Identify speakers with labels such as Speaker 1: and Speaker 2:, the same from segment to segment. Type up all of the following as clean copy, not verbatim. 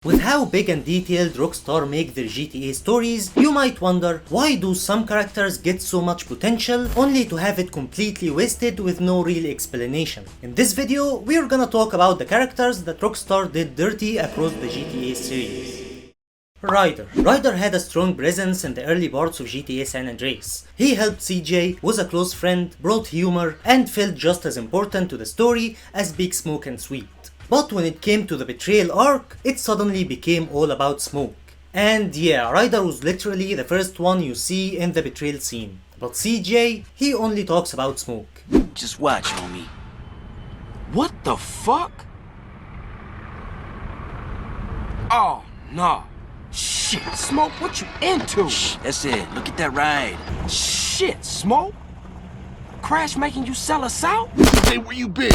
Speaker 1: With how big and detailed Rockstar make their GTA stories, you might wonder why do some characters get so much potential only to have it completely wasted with no real explanation. In this video, we're gonna talk about the characters that Rockstar did dirty across the GTA series. Ryder. Ryder had a strong presence in the early parts of GTA San Andreas. He helped CJ, was a close friend, brought humor, and felt just as important to the story as Big Smoke and Sweet. But when it came to the betrayal arc, it suddenly became all about Smoke. And yeah, Ryder was literally the first one you see in the betrayal scene. But CJ, he only talks about Smoke.
Speaker 2: Just watch, homie. What the fuck? Oh, no. Shit, Smoke, what you into? Shh, that's it. Look at that ride. Shit, Smoke? Crash making you sell us out?
Speaker 3: Hey, where you been?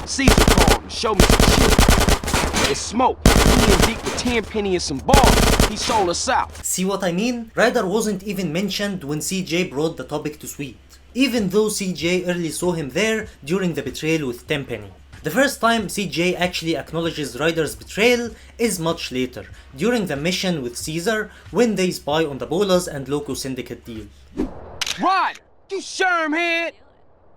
Speaker 2: Caesar called and showed me some shit. It's Smoke. He in deep with 10 penny and some balls. He sold us out.
Speaker 1: See what I mean? Ryder wasn't even mentioned when CJ brought the topic to Sweet, even though CJ early saw him there during the betrayal with Tenpenny. The first time CJ actually acknowledges Ryder's betrayal is much later, during the mission with Caesar when they spy on the Bolas and Loco Syndicate deal.
Speaker 2: Ryder, you shermhead!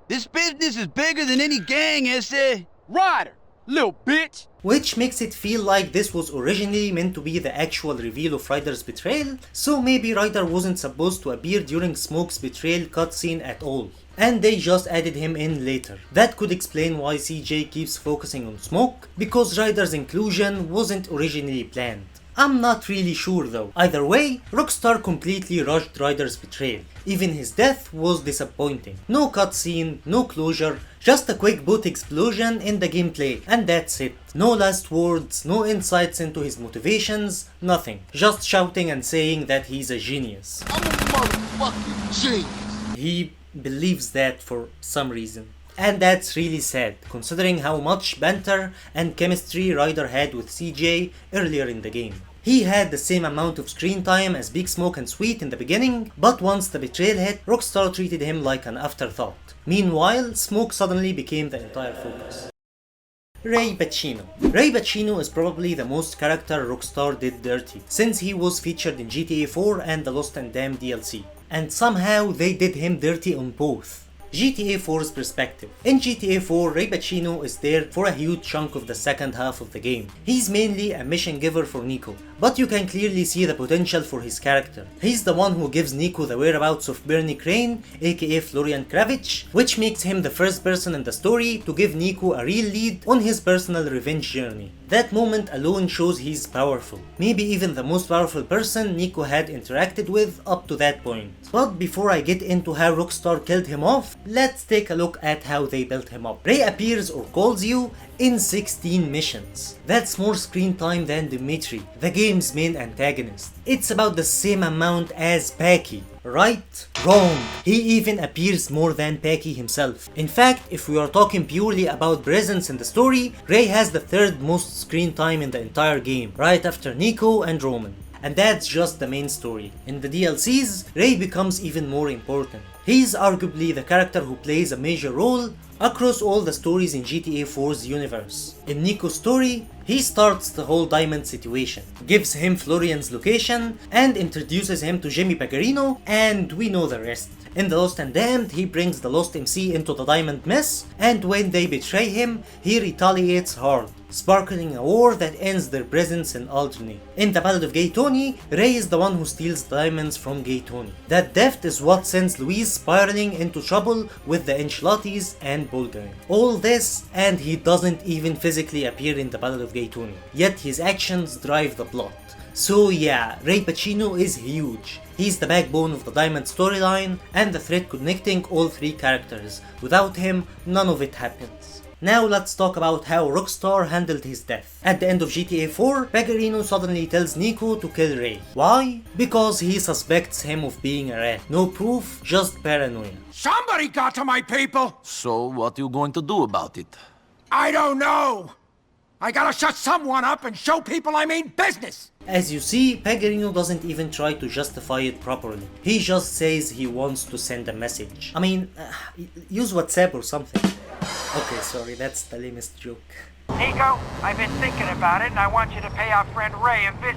Speaker 3: This business is bigger than any gang, is it?
Speaker 2: Ryder, little bitch!
Speaker 1: Which makes it feel like this was originally meant to be the actual reveal of Ryder's betrayal, so maybe Ryder wasn't supposed to appear during Smoke's betrayal cutscene at all, and they just added him in later. That could explain why CJ keeps focusing on Smoke, because Ryder's inclusion wasn't originally planned. I'm not really sure though. Either way, Rockstar completely rushed Ryder's betrayal. Even his death was disappointing. No cutscene, no closure, just a quick boot explosion in the gameplay, and that's it. No last words, no insights into his motivations, nothing. Just shouting and saying that he's a genius.
Speaker 3: I'm a motherfucking genius.
Speaker 1: He believes that for some reason. And that's really sad, considering how much banter and chemistry Ryder had with CJ earlier in the game. He had the same amount of screen time as Big Smoke and Sweet in the beginning, but once the betrayal hit, Rockstar treated him like an afterthought. Meanwhile, Smoke suddenly became the entire focus. Ray Boccino. Ray Boccino is probably the most character Rockstar did dirty, since he was featured in GTA IV and the Lost and Damned DLC. And somehow they did him dirty on both. GTA 4's perspective. In GTA 4, Ray Boccino is there for a huge chunk of the second half of the game. He's mainly a mission giver for Nico, but you can clearly see the potential for his character. He's the one who gives Nico the whereabouts of Bernie Crane, aka Florian Kravitz, which makes him the first person in the story to give Nico a real lead on his personal revenge journey. That moment alone shows he's powerful. Maybe even the most powerful person Nico had interacted with up to that point. But before I get into how Rockstar killed him off, let's take a look at how they built him up. Ray appears or calls you in 16 missions. That's more screen time than Dimitri, the game's main antagonist. It's about the same amount as Paki. Right? Wrong. He even appears more than Paki himself. In fact, if we are talking purely about presence in the story, Ray has the third most screen time in the entire game, right after Nico and Roman. And that's just the main story. In the DLCs, Ray becomes even more important. He's arguably the character who plays a major role across all the stories in GTA 4's universe. In Nico's story, he starts the whole diamond situation, gives him Florian's location, and introduces him to Jimmy Pagarino, and we know the rest. In the Lost and Damned, he brings the Lost MC into the diamond mess, and when they betray him, he retaliates hard, sparkling a war that ends their presence in Alderney. In the Ballad of Gay Tony, Ray is the one who steals diamonds from Gay Tony. That theft is what sends Louise spiraling into trouble with the Enchilatis and Bulgari. All this, and he doesn't even physically appear in the Ballad of Gay Tony, yet his actions drive the plot. So yeah, Ray Boccino is huge. He's the backbone of the Diamond storyline and the thread connecting all three characters. Without him, none of it happens. Now let's talk about how Rockstar handled his death. At the end of GTA 4, Pagarino suddenly tells Nico to kill Ray. Why? Because he suspects him of being a rat. No proof, just paranoia.
Speaker 4: Somebody got to my people!
Speaker 5: So, what are you going to do about it?
Speaker 4: I don't know! I gotta shut someone up and show people I mean business!
Speaker 1: As you see, Pagarino doesn't even try to justify it properly. He just says he wants to send a message. I mean, use WhatsApp or something. Okay, sorry, that's the lamest joke.
Speaker 4: Nico, I've been thinking about it, and I want you to pay our friend Ray a visit.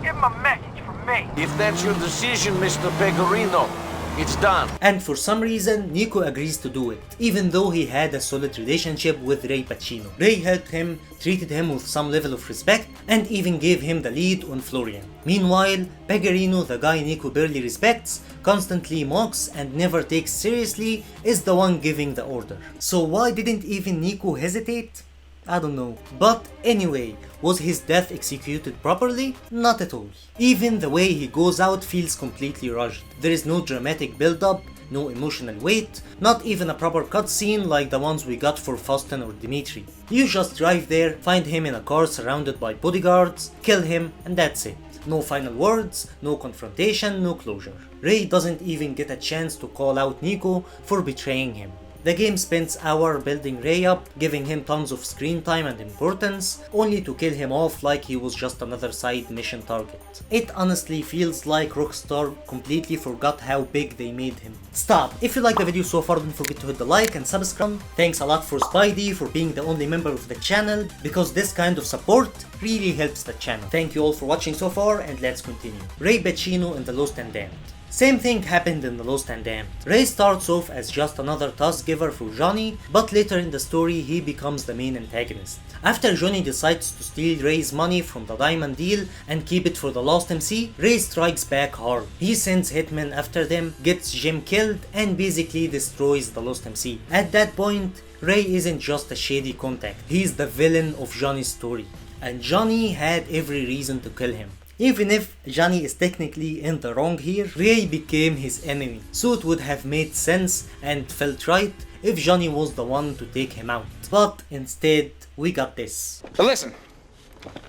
Speaker 4: Give him a message from me.
Speaker 5: If that's your decision, Mr. Pecorino, it's done.
Speaker 1: And for some reason, Nico agrees to do it, even though he had a solid relationship with Ray Boccino. Ray helped him, treated him with some level of respect, and even gave him the lead on Florian. Meanwhile, Pecorino, the guy Nico barely respects, constantly mocks and never takes seriously, is the one giving the order. So why didn't even Nico hesitate? I don't know. But anyway, was his death executed properly? Not at all. Even the way he goes out feels completely rushed. There is no dramatic build-up, no emotional weight, not even a proper cutscene like the ones we got for Faustin or Dimitri. You just drive there, find him in a car surrounded by bodyguards, kill him, and that's it. No final words, no confrontation, no closure. Ray doesn't even get a chance to call out Nico for betraying him. The game spends hours building Ray up, giving him tons of screen time and importance, only to kill him off like he was just another side mission target. It honestly feels like Rockstar completely forgot how big they made him. Stop! If you like the video so far, don't forget to hit the like and subscribe. Thanks a lot for Spidey for being the only member of the channel, because this kind of support really helps the channel. Thank you all for watching so far, and let's continue. Ray Boccino in The Lost and Damned. Same thing happened in The Lost and Damned. Ray starts off as just another task giver for Johnny, but later in the story he becomes the main antagonist. After Johnny decides to steal Ray's money from the diamond deal and keep it for the Lost MC, Ray strikes back hard. He sends hitmen after them, gets Jim killed, and basically destroys the Lost MC. At that point, Ray isn't just a shady contact, he's the villain of Johnny's story. And Johnny had every reason to kill him. Even if Johnny is technically in the wrong here, Ray became his enemy, so it would have made sense and felt right if Johnny was the one to take him out. But instead, we got this.
Speaker 6: But listen,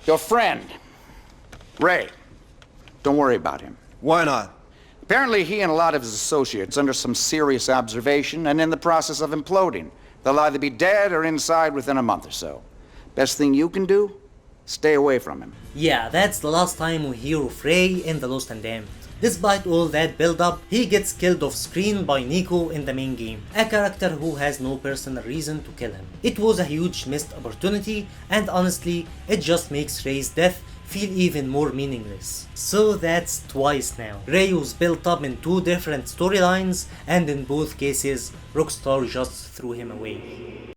Speaker 6: your friend, Ray, don't worry about him.
Speaker 7: Why not?
Speaker 6: Apparently he and a lot of his associates under some serious observation and in the process of imploding. They'll either be dead or inside within a month or so. Best thing you can do? Stay away from him.
Speaker 1: Yeah, that's the last time we hear of Ray in The Lost and Damned. Despite all that build-up, he gets killed off screen by Nico in the main game, a character who has no personal reason to kill him. It was a huge missed opportunity, and honestly, it just makes Ray's death feel even more meaningless. So that's twice now. Ray was built up in two different storylines, and in both cases, Rockstar just threw him away.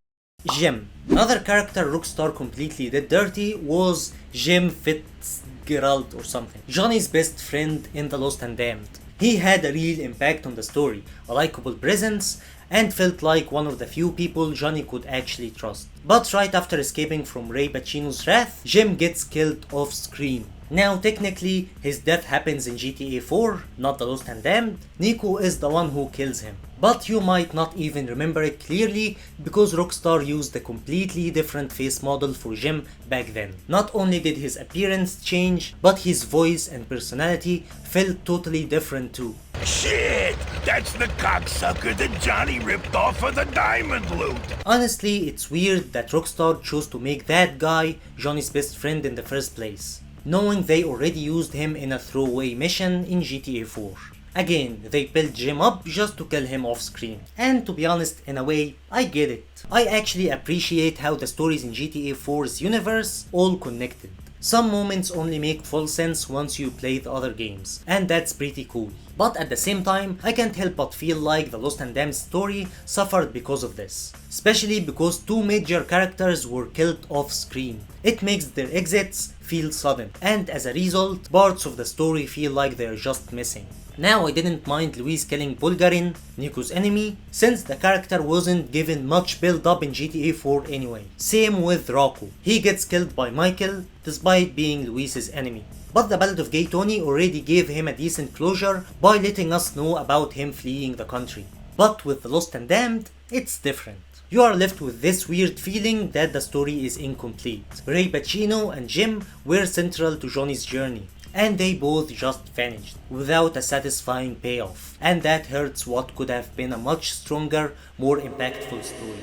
Speaker 1: Jim. Another character Rockstar completely did dirty was Jim Fitzgerald or something. Johnny's best friend in The Lost and Damned. He had a real impact on the story, a likable presence, and felt like one of the few people Johnny could actually trust. But right after escaping from Ray Boccino's wrath, Jim gets killed off screen. Now technically, his death happens in GTA IV, not The Lost and Damned. Nico is the one who kills him. But you might not even remember it clearly because Rockstar used a completely different face model for Jim back then. Not only did his appearance change, but his voice and personality felt totally different too.
Speaker 8: Shit! That's the cocksucker that Johnny ripped off for the diamond loot!
Speaker 1: Honestly, it's weird that Rockstar chose to make that guy Johnny's best friend in the first place, knowing they already used him in a throwaway mission in GTA IV. Again, they built Jim up just to kill him off screen. And to be honest, in a way, I get it. I actually appreciate how the stories in GTA IV's universe all connected. Some moments only make full sense once you play the other games, and that's pretty cool. But at the same time, I can't help but feel like the Lost and Damned story suffered because of this. Especially because two major characters were killed off screen. It makes their exits feel sudden, and as a result, parts of the story feel like they're just missing. Now I didn't mind Luis killing Bulgarin, Nico's enemy, since the character wasn't given much build up in GTA 4 anyway. Same with Rocco. He gets killed by Michael despite being Luis's enemy. But the Ballad of Gay Tony already gave him a decent closure by letting us know about him fleeing the country. But with The Lost and Damned, it's different. You are left with this weird feeling that the story is incomplete. Ray Boccino and Jim were central to Johnny's journey, and they both just vanished without a satisfying payoff, and that hurts what could have been a much stronger, more impactful story.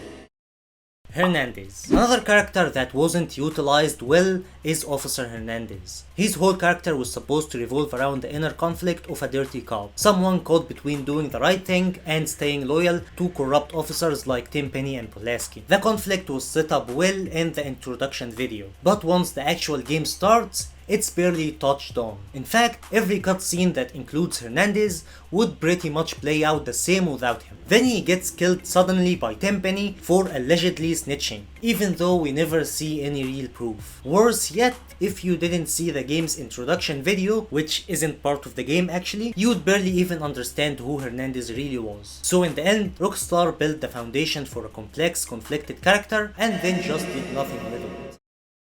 Speaker 1: Hernandez. Another character that wasn't utilized well is Officer Hernandez. His whole character was supposed to revolve around the inner conflict of a dirty cop, someone caught between doing the right thing and staying loyal to corrupt officers like Tenpenny and Pulaski. The conflict was set up well in the introduction video, but once the actual game starts, it's barely touched on. In fact, every cutscene that includes Hernandez would pretty much play out the same without him. Then he gets killed suddenly by Tenpenny for allegedly snitching, even though we never see any real proof. Worse yet, if you didn't see the game's introduction video, which isn't part of the game actually, you'd barely even understand who Hernandez really was. So in the end, Rockstar built the foundation for a complex, conflicted character and then just did nothing with it.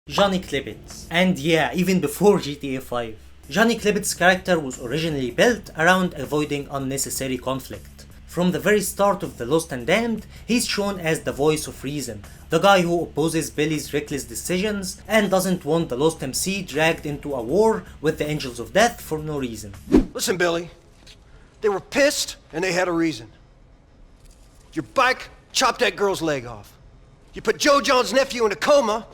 Speaker 1: Johnny Klebitz. And yeah, even before GTA V. Johnny Klebitz's character was originally built around avoiding unnecessary conflict. From the very start of The Lost and Damned, he's shown as the voice of reason, the guy who opposes Billy's reckless decisions and doesn't want the Lost MC dragged into a war with the Angels of Death for no reason.
Speaker 7: Listen, Billy, they were pissed and they had a reason. Your bike chopped that girl's leg off. You put Joe John's nephew in a coma.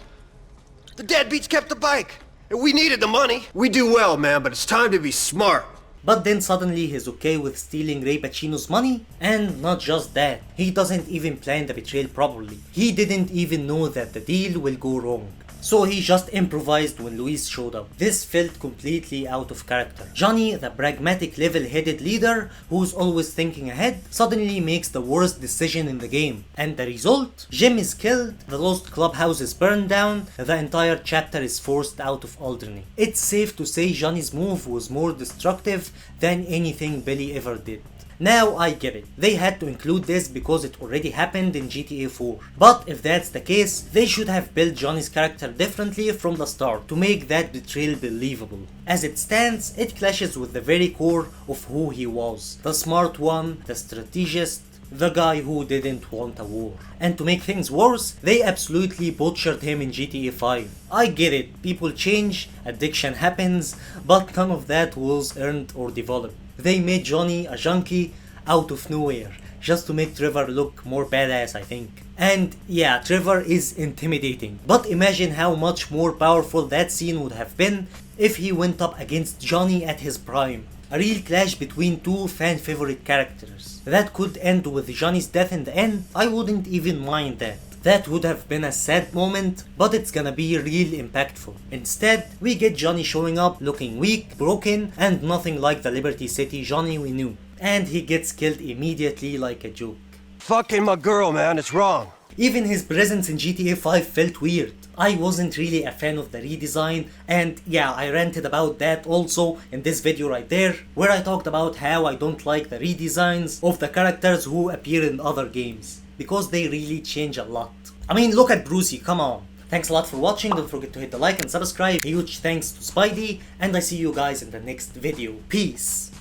Speaker 7: The deadbeats kept the bike, and we needed the money. We do well, man, but it's time to be smart.
Speaker 1: But then suddenly he's okay with stealing Ray Boccino's money? And not just that, he doesn't even plan the betrayal properly. He didn't even know that the deal will go wrong. So he just improvised when Luis showed up. This felt completely out of character. Johnny, the pragmatic level-headed leader who's always thinking ahead, suddenly makes the worst decision in the game. And the result? Jim is killed, the Lost Clubhouse is burned down, the entire chapter is forced out of Alderney. It's safe to say Johnny's move was more destructive than anything Billy ever did. Now I get it, they had to include this because it already happened in GTA IV. But if that's the case, they should have built Johnny's character differently from the start to make that betrayal believable. As it stands, it clashes with the very core of who he was. The smart one, the strategist, the guy who didn't want a war. And to make things worse, they absolutely butchered him in GTA V. I get it, people change, addiction happens, but none of that was earned or developed. They made Johnny a junkie out of nowhere, just to make Trevor look more badass, I think. And yeah, Trevor is intimidating, but imagine how much more powerful that scene would have been if he went up against Johnny at his prime. A real clash between two fan favorite characters. That could end with Johnny's death in the end, I wouldn't even mind that. That would have been a sad moment, but it's gonna be real impactful. Instead, we get Johnny showing up looking weak, broken, and nothing like the Liberty City Johnny we knew. And he gets killed immediately like a joke.
Speaker 7: Fucking my girl, man, it's wrong.
Speaker 1: Even his presence in GTA V felt weird. I wasn't really a fan of the redesign, and yeah, I ranted about that also in this video right there, where I talked about how I don't like the redesigns of the characters who appear in other games, because they really change a lot. I mean, look at Brucey, come on. Thanks a lot for watching, don't forget to hit the like and subscribe. Huge thanks to Spidey, and I see you guys in the next video. Peace!